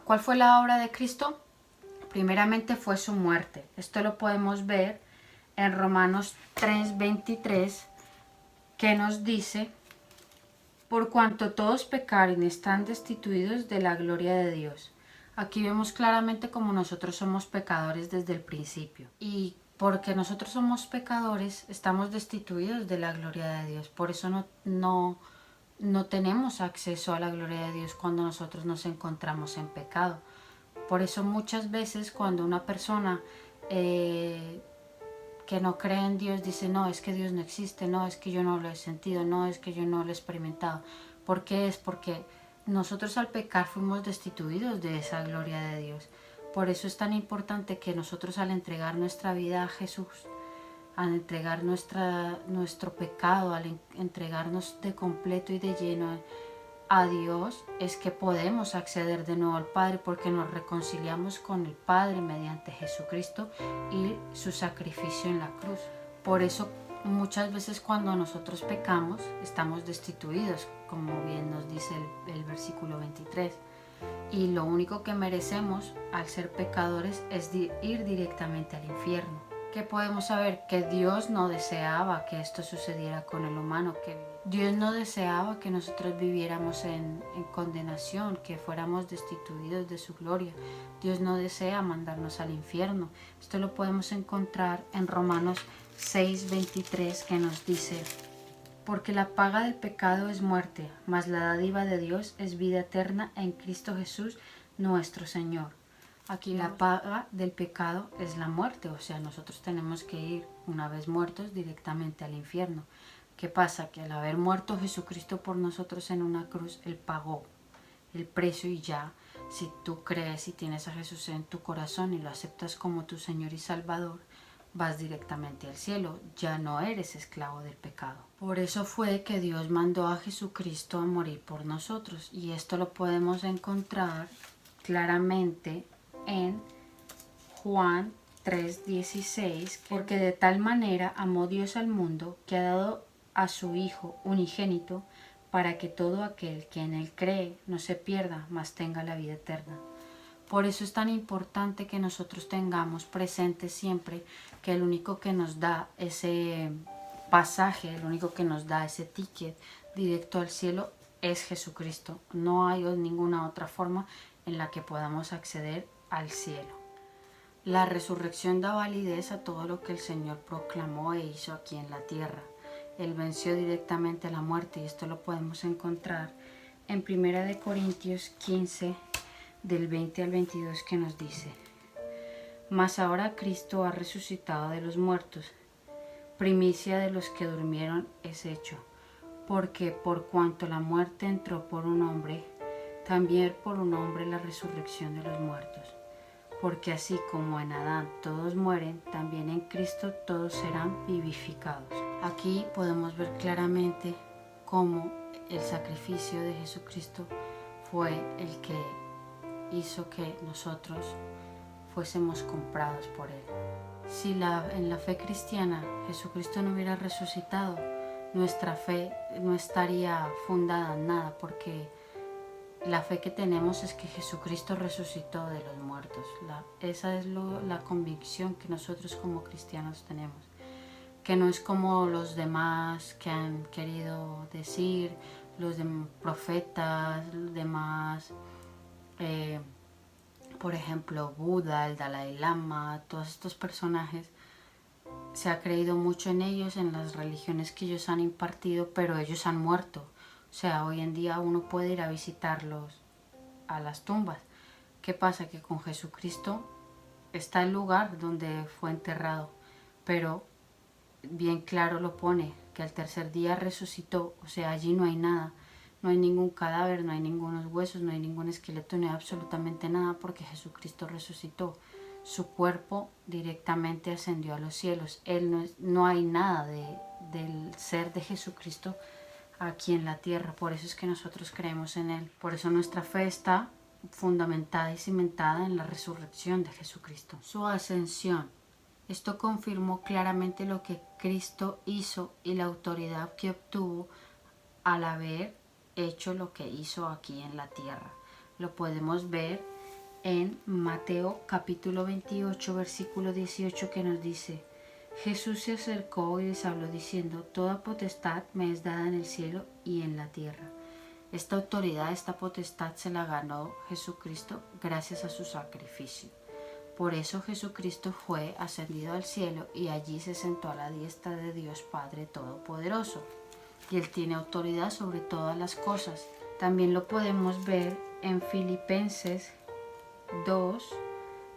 ¿Cuál fue la obra de Cristo? Primeramente fue su muerte. Esto lo podemos ver en Romanos 3:23, que nos dice: por cuanto todos pecaron y están destituidos de la gloria de Dios. Aquí vemos claramente cómo nosotros somos pecadores desde el principio. Y porque nosotros somos pecadores, estamos destituidos de la gloria de Dios. Por eso no tenemos acceso a la gloria de Dios cuando nosotros nos encontramos en pecado. Por eso muchas veces cuando una persona que no cree en Dios dice: no, es que Dios no existe, no, es que yo no lo he sentido, no, es que yo no lo he experimentado. ¿Por qué? Es porque nosotros al pecar fuimos destituidos de esa gloria de Dios. Por eso es tan importante que nosotros, al entregar nuestra vida a Jesús, al entregar nuestro pecado, al entregarnos de completo y de lleno a Dios, es que podemos acceder de nuevo al Padre, porque nos reconciliamos con el Padre mediante Jesucristo y su sacrificio en la cruz. Por eso muchas veces cuando nosotros pecamos estamos destituidos, como bien nos dice el versículo 23, y lo único que merecemos al ser pecadores es ir directamente al infierno. ¿Qué podemos saber? Que Dios no deseaba que esto sucediera con el humano, que Dios no deseaba que nosotros viviéramos en condenación, que fuéramos destituidos de su gloria. Dios no desea mandarnos al infierno. Esto lo podemos encontrar en Romanos 6:23, que nos dice: porque la paga del pecado es muerte, mas la dádiva de Dios es vida eterna en Cristo Jesús nuestro Señor. Aquí la paga del pecado es la muerte, o sea, nosotros tenemos que ir, una vez muertos, directamente al infierno. ¿Qué pasa? Que al haber muerto Jesucristo por nosotros en una cruz, Él pagó el precio, y ya, si tú crees y tienes a Jesús en tu corazón y lo aceptas como tu Señor y Salvador, vas directamente al cielo, ya no eres esclavo del pecado. Por eso fue que Dios mandó a Jesucristo a morir por nosotros, y esto lo podemos encontrar claramente en Juan 3:16, porque de tal manera amó Dios al mundo que ha dado a su Hijo unigénito, para que todo aquel que en Él cree no se pierda, mas tenga la vida eterna. Por eso es tan importante que nosotros tengamos presente siempre que el único que nos da ese pasaje, el único que nos da ese ticket directo al cielo es Jesucristo. No hay ninguna otra forma en la que podamos acceder al cielo. La resurrección da validez a todo lo que el Señor proclamó e hizo aquí en la tierra. Él venció directamente a la muerte, y esto lo podemos encontrar en 1 Corintios 15, del 20 al 22, que nos dice: mas ahora Cristo ha resucitado de los muertos, primicia de los que durmieron es hecho, porque por cuanto la muerte entró por un hombre, también por un hombre la resurrección de los muertos. Porque así como en Adán todos mueren, también en Cristo todos serán vivificados. Aquí podemos ver claramente cómo el sacrificio de Jesucristo fue el que hizo que nosotros fuésemos comprados por Él. Si en la fe cristiana Jesucristo no hubiera resucitado, nuestra fe no estaría fundada en nada, porque la fe que tenemos es que Jesucristo resucitó de los muertos. Esa es la convicción que nosotros como cristianos tenemos. Que no es como los demás que han querido decir, los profetas, los demás, por ejemplo Buda, el Dalai Lama, todos estos personajes. Se ha creído mucho en ellos, en las religiones que ellos han impartido, pero ellos han muerto. O sea, hoy en día uno puede ir a visitarlos a las tumbas. ¿Qué pasa? Que con Jesucristo está el lugar donde fue enterrado, pero bien claro lo pone, que al tercer día resucitó. O sea, allí no hay nada, no hay ningún cadáver, no hay ningunos huesos, no hay ningún esqueleto, no hay absolutamente nada, porque Jesucristo resucitó. Su cuerpo directamente ascendió a los cielos. No hay nada del ser de Jesucristo aquí en la tierra. Por eso es que nosotros creemos en Él. Por eso nuestra fe está fundamentada y cimentada en la resurrección de Jesucristo. Su ascensión. Esto confirmó claramente lo que Cristo hizo y la autoridad que obtuvo al haber hecho lo que hizo aquí en la tierra. Lo podemos ver en Mateo capítulo 28, versículo 18, que nos dice: Jesús se acercó y les habló diciendo: toda potestad me es dada en el cielo y en la tierra. Esta autoridad, esta potestad se la ganó Jesucristo gracias a su sacrificio. Por eso Jesucristo fue ascendido al cielo y allí se sentó a la diestra de Dios Padre Todopoderoso. Y Él tiene autoridad sobre todas las cosas. También lo podemos ver en Filipenses 2,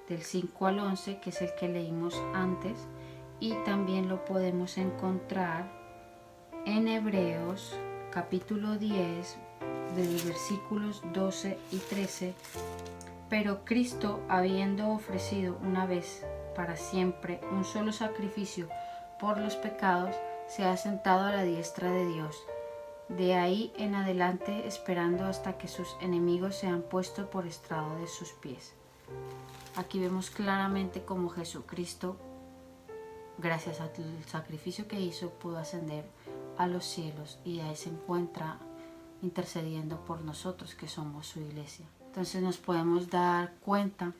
del 5 al 11, que es el que leímos antes. Y también lo podemos encontrar en Hebreos capítulo 10, de los versículos 12 y 13. Pero Cristo, habiendo ofrecido una vez para siempre un solo sacrificio por los pecados, se ha sentado a la diestra de Dios. De ahí en adelante, esperando hasta que sus enemigos sean puestos por estrado de sus pies. Aquí vemos claramente cómo Jesucristo, gracias al sacrificio que hizo, pudo ascender a los cielos y ahí se encuentra intercediendo por nosotros, que somos su iglesia. Entonces nos podemos dar cuenta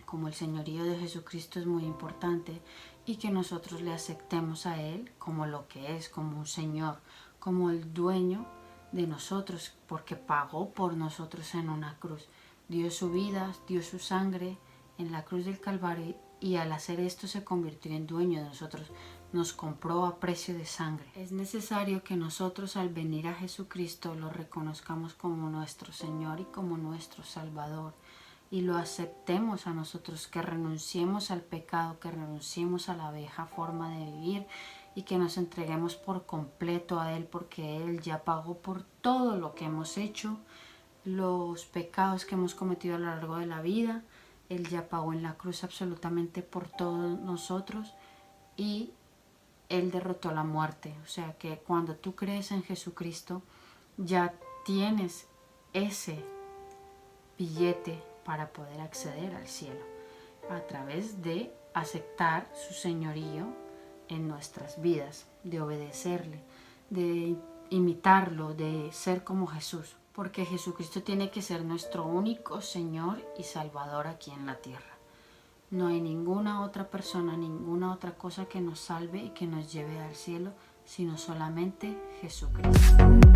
como el señorío de Jesucristo es muy importante y que nosotros le aceptemos a Él como lo que es, como un Señor, como el dueño de nosotros, porque pagó por nosotros en una cruz. Dio su vida, dio su sangre en la cruz del Calvario y al hacer esto se convirtió en dueño de nosotros. Nos compró a precio de sangre. Es necesario que nosotros al venir a Jesucristo lo reconozcamos como nuestro Señor y como nuestro Salvador y lo aceptemos a nosotros, que renunciemos al pecado, que renunciemos a la vieja forma de vivir y que nos entreguemos por completo a Él, porque Él ya pagó por todo lo que hemos hecho, los pecados que hemos cometido a lo largo de la vida. Él ya pagó en la cruz absolutamente por todos nosotros y Él derrotó la muerte. O sea que cuando tú crees en Jesucristo, ya tienes ese billete para poder acceder al cielo, a través de aceptar su señorío en nuestras vidas, de obedecerle, de imitarlo, de ser como Jesús. Porque Jesucristo tiene que ser nuestro único Señor y Salvador aquí en la tierra. No hay ninguna otra persona, ninguna otra cosa que nos salve y que nos lleve al cielo, sino solamente Jesucristo.